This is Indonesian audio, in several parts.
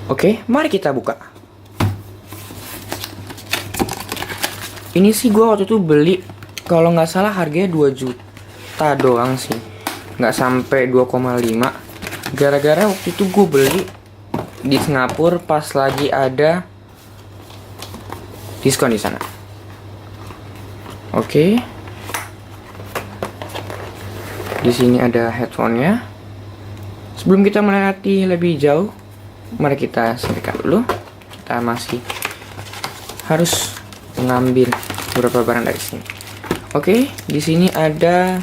Oke, mari kita buka. Ini sih gue waktu itu beli, kalau nggak salah harganya 2 juta doang sih, nggak sampai 2,5. Gara-gara waktu itu gue beli di Singapura pas lagi ada diskon di sana. Oke. Di sini ada headphone-nya. Sebelum kita melewati lebih jauh, mari kita setrika dulu. Kita masih harus mengambil beberapa barang dari sini. Oke, di sini ada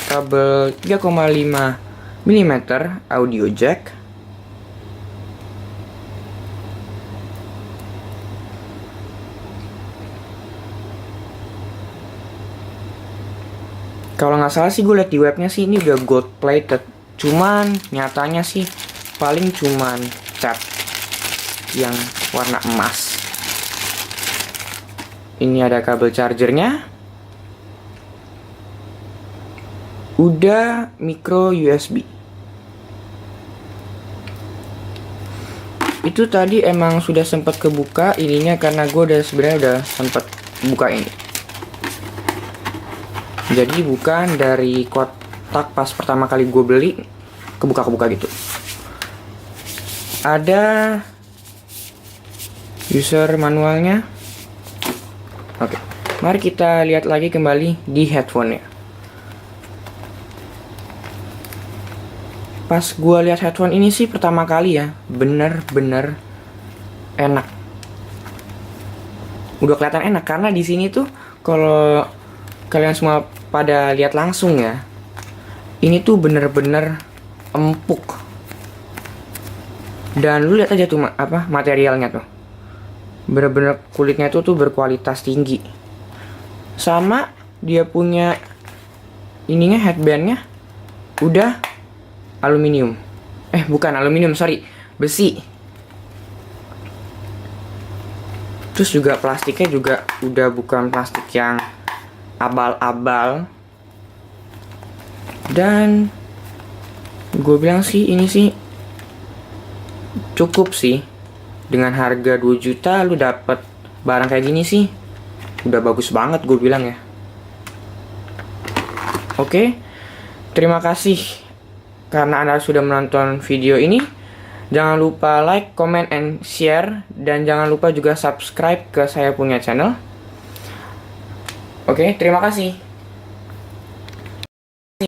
kabel 3,5 mm audio jack. Kalau nggak salah sih gue liat di webnya sih ini udah gold plated, cuman nyatanya sih paling cuman cat yang warna emas. Ini ada kabel chargernya, udah micro USB. Itu tadi emang sudah sempat kebuka ininya karena gue sebenarnya udah sempat buka ini. Jadi bukan dari kotak pas pertama kali gue beli kebuka gitu. Ada user manualnya. Oke, mari kita lihat lagi kembali di headphone-nya. Pas gue lihat headphone ini sih pertama kali ya, bener-bener enak. Udah kelihatan enak karena di sini tuh kalau kalian semua pada lihat langsung ya, ini tuh bener-bener empuk. Dan lu lihat aja tuh materialnya tuh, bener-bener kulitnya tuh berkualitas tinggi. Sama dia punya ininya, headbandnya udah aluminium. Bukan aluminium, sorry, besi. Terus juga plastiknya juga udah bukan plastik yang abal-abal. Dan gue bilang sih ini sih cukup sih. Dengan harga 2 juta lu dapet barang kayak gini sih udah bagus banget gue bilang ya. Oke, terima kasih karena Anda sudah menonton video ini. Jangan lupa like, comment, and share. Dan jangan lupa juga subscribe ke saya punya channel. Oke, terima kasih.